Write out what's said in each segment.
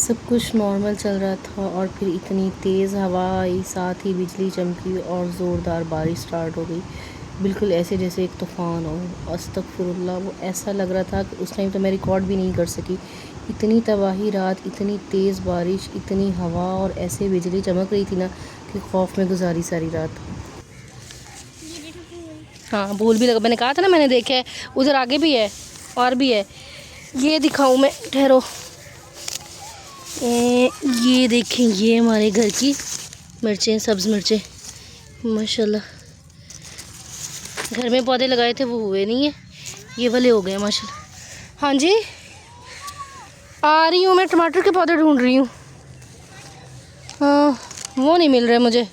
सब कुछ नॉर्मल चल रहा था और फिर इतनी तेज़ हवा आई, साथ ही बिजली चमकी और ज़ोरदार बारिश स्टार्ट हो गई। बिल्कुल ऐसे जैसे एक तूफ़ान हो। अस्तगफुरुल्लाह, वो ऐसा लग रहा था कि उस टाइम तो मैं रिकॉर्ड भी नहीं कर सकी। इतनी तबाही रात, इतनी तेज़ बारिश, इतनी हवा और ऐसे बिजली चमक रही थी ना कि खौफ में गुजारी सारी रात। हाँ, भूल भी लगा, मैंने कहा था ना, मैंने देखा है उधर आगे भी है और भी है। ये दिखाऊं मैं, ठहरो। ये देखें, ये हमारे घर की मिर्चें, सब्ज़ मिर्चें माशाल्लाह। घर में पौधे लगाए थे वो हुए नहीं है, ये वाले हो गए माशाल्लाह। हाँ जी, आ रही हूँ मैं, टमाटर के पौधे ढूंढ रही हूँ। हाँ, वो नहीं मिल रहे मुझे,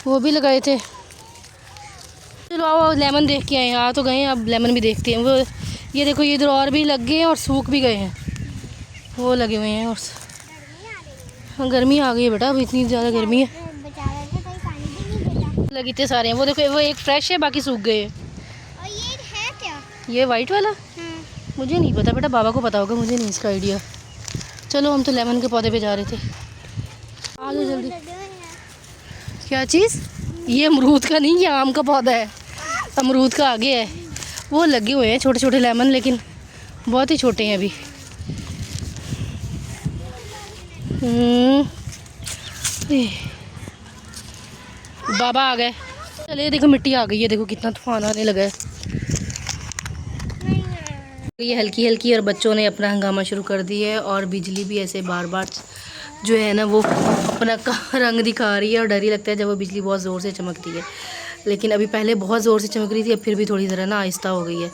वो भी लगाए थे। चलो आओ लेमन देख के आए। आ तो गए हैं, अब लेमन भी देखते हैं। वो ये देखो, ये इधर और भी लग गए हैं और सूख भी गए हैं, वो लगे हुए हैं। और हाँ, गर्मी आ गई है बेटा, अब इतनी ज़्यादा गर्मी है। लगे इतने सारे हैं, वो देखो, वो एक फ्रेश है, बाकी सूख गए हैं। और ये है क्या? ये वाइट वाला मुझे नहीं पता बेटा, बाबा को पता होगा, मुझे नहीं इसका आइडिया। चलो, हम तो लेमन के पौधे पे जा रहे थे। आ जाओ जल्दी। क्या चीज़? ये अमरूद का नहीं, ये आम का पौधा है। अमरूद का आगे है, वो लगे हुए हैं छोटे छोटे लेमन, लेकिन बहुत ही छोटे हैं अभी। बाबा आ गए। चले, देखो मिट्टी आ गई है, देखो कितना तूफान आने लगा है। ये हल्की हल्की, और बच्चों ने अपना हंगामा शुरू कर दिया है। और बिजली भी ऐसे बार बार जो है ना, वो अपना रंग दिखा रही है और डर ही लगता है जब वो बिजली बहुत ज़ोर से चमकती है। लेकिन अभी पहले बहुत ज़ोर से चमक रही थी, अब फिर भी थोड़ी ज़रा ना आहिस्ता हो गई है,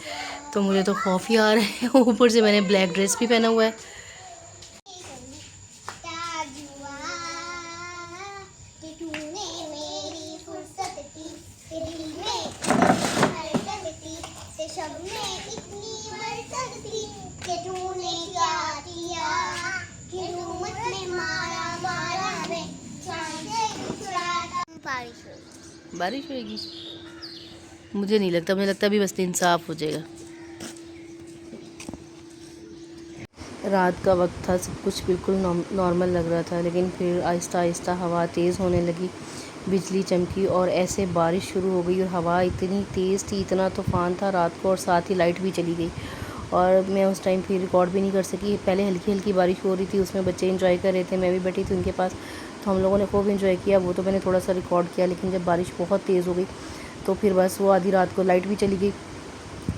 तो मुझे तो खौफ ही आ रहा है। ऊपर से मैंने ब्लैक ड्रेस भी पहना हुआ है। बारिश होगी, मुझे नहीं लगता, मुझे लगता अभी बस दिन साफ हो जाएगा। रात का वक्त था, सब कुछ बिल्कुल नॉर्मल लग रहा था, लेकिन फिर आहिस्ता आहिस्ता हवा तेज़ होने लगी, बिजली चमकी और ऐसे बारिश शुरू हो गई। और हवा इतनी तेज़ थी, इतना तूफ़ान था रात को, और साथ ही लाइट भी चली गई। और मैं उस टाइम फिर रिकॉर्ड भी नहीं कर सकी। पहले हल्की हल्की बारिश हो रही थी, उसमें बच्चे एंजॉय कर रहे थे, मैं भी बैठी थी उनके पास, तो हम लोगों ने खूब एंजॉय किया। वो तो मैंने थोड़ा सा रिकॉर्ड किया, लेकिन जब बारिश बहुत तेज़ हो गई तो फिर बस वो आधी रात को लाइट भी चली गई।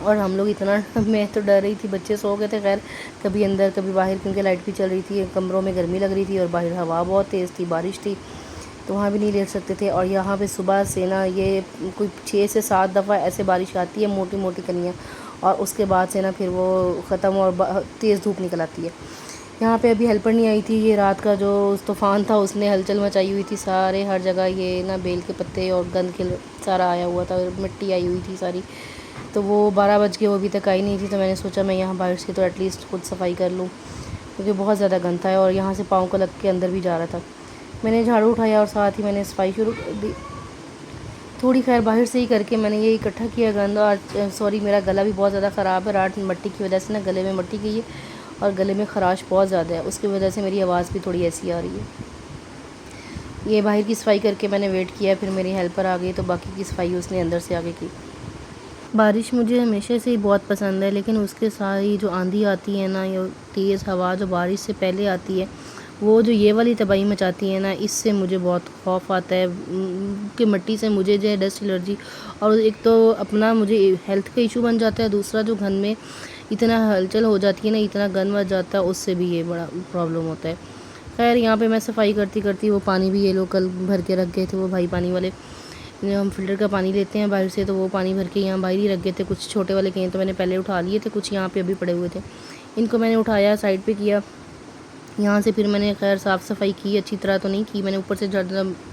और हम लोग इतना मैं तो डर रही थी, बच्चे सो गए थे खैर, कभी अंदर कभी बाहर, क्योंकि लाइट भी चल रही थी, कमरों में गर्मी लग रही थी और बाहर हवा बहुत तेज़ थी, बारिश थी, तो वहाँ भी नहीं लेट सकते थे। और यहाँ पे सुबह से ना, ये कोई 6 से 7 दफ़ा ऐसे बारिश आती है, मोटी मोटी कनियाँ, और उसके बाद से ना फिर वो ख़त्म और तेज़ धूप निकल आती है। यहाँ पे अभी हेल्पर नहीं आई थी। ये रात का जो तूफ़ान था उसने हलचल मचाई हुई थी, सारे हर जगह ये ना बेल के पत्ते और गंद के सारा आया हुआ था, मिट्टी आई हुई थी सारी। तो वो 12 बज के वो अभी तक आई नहीं थी, तो मैंने सोचा मैं यहाँ बाहर से तो एटलीस्ट खुद सफाई कर लूँ, क्योंकि बहुत ज़्यादा गंद था और यहाँ से पाँव को लग के अंदर भी जा रहा था। मैंने झाड़ू उठाया और साथ ही मैंने सफाई शुरू कर दी, थोड़ी खैर बाहर से ही करके मैंने ये इकट्ठा किया गंद। और सॉरी, मेरा गला भी बहुत ज़्यादा ख़राब है, रात मट्टी की वजह से ना गले में मट्टी गई है और गले में ख़राश बहुत ज़्यादा है, उसकी वजह से मेरी आवाज़ भी थोड़ी ऐसी आ रही है। ये बाहर की सफाई करके मैंने वेट किया, फिर मेरी हेल्पर आ गई तो बाकी की सफाई उसने अंदर से आगे की। बारिश मुझे हमेशा से ही बहुत पसंद है, लेकिन उसके साथ ही जो आंधी आती है ना, ये तेज़ हवा जो बारिश से पहले आती है, वो जो ये वाली तबाही मचाती है ना, इससे मुझे बहुत खौफ आता है कि मिट्टी से मुझे जो है डस्ट एलर्जी, और एक तो अपना मुझे हेल्थ का इशू बन जाता है, दूसरा जो घर में इतना हलचल हो जाती है ना, इतना गंद मच जाता है, उससे भी ये बड़ा प्रॉब्लम होता है। खैर यहाँ पे मैं सफाई करती करती वो पानी भी ये लोग कल भर के रख गए थे, वो भाई पानी वाले, हम फ़िल्टर का पानी लेते हैं बाहर से, तो वो पानी भर के यहाँ बाहर ही रख गए थे। कुछ छोटे वाले केन तो मैंने पहले उठा लिए थे, कुछ यहाँ पे अभी पड़े हुए थे, इनको मैंने उठाया साइड पे किया। यहाँ से फिर मैंने खैर साफ़ सफाई की, अच्छी तरह तो नहीं की मैंने, ऊपर से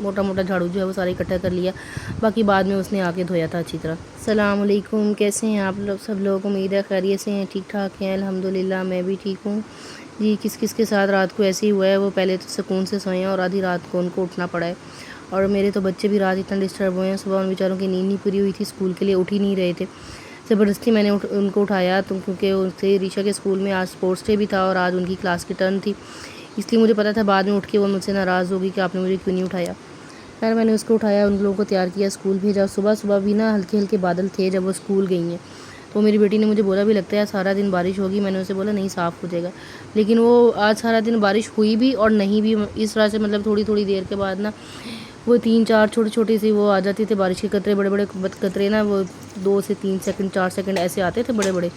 मोटा मोटा झाड़ू जो है वो सारा इकट्ठा कर लिया, बाकी बाद में उसने आके धोया था अच्छी तरह। अस्सलाम वालेकुम, कैसे हैं आप लोग? सब लोग उम्मीद है खैरियत से हैं, ठीक ठाक हैं, अल्हम्दुलिल्लाह मैं भी ठीक हूँ जी। किस किस के साथ रात को ऐसे ही हुआ है, वो पहले तो सुकून से सोए हैं और आधी रात को उनको उठना पड़ा है। और मेरे तो बच्चे भी रात इतना डिस्टर्ब हुए हैं, सुबह उन बेचारों की नींद नहीं पूरी हुई थी, स्कूल के लिए उठ ही नहीं रहे थे। ज़बरदस्ती मैंने उनको उठाया, तो क्योंकि उनसे रीशा के स्कूल में आज स्पोर्ट्स डे भी था और आज उनकी क्लास की टर्न थी, इसलिए मुझे पता था बाद में उठ के वो मुझसे नाराज़ होगी कि आपने मुझे क्यों नहीं उठाया। खैर मैंने उसको उठाया, उन लोगों को तैयार किया, स्कूल भेजा। सुबह सुबह भी ना हल्के हल्के बादल थे जब वो स्कूल गई हैं, तो मेरी बेटी ने मुझे बोला भी लगता है सारा दिन बारिश होगी। मैंने उसे बोला नहीं, साफ़ हो जाएगा, लेकिन वो आज सारा दिन बारिश हुई भी और नहीं भी। इस तरह से मतलब थोड़ी थोड़ी देर के बाद ना वो 3-4 छोटे छोटे से वो आ जाते थे बारिश के कतरे, बड़े बड़े कतरे ना, वो 2 से 3 सेकंड 4 सेकंड ऐसे आते थे बड़े बड़े,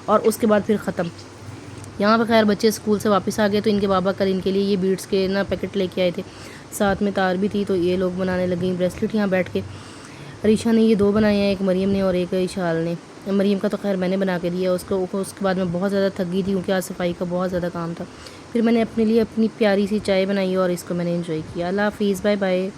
और उसके बाद फिर ख़त्म। यहाँ पर खैर बच्चे स्कूल से वापस आ गए, तो इनके बाबा कल इनके लिए ये बीड्स के ना पैकेट लेके आए थे, साथ में तार भी थी, तो ये लोग बनाने लगे ब्रेसलेट यहाँ बैठ के। रीशा ने ये 2 बनाए हैं, एक मरियम ने और एक इशाल ने। मरियम का तो खैर मैंने बना के दिया उसको। उसके बाद मैं बहुत ज़्यादा थक गई थी क्योंकि आज सफाई का बहुत ज़्यादा काम था। फिर मैंने अपने लिए अपनी प्यारी सी चाय बनाई और इसको मैंने एंजॉय किया। अल्लाह हाफिज़, बाय बाय।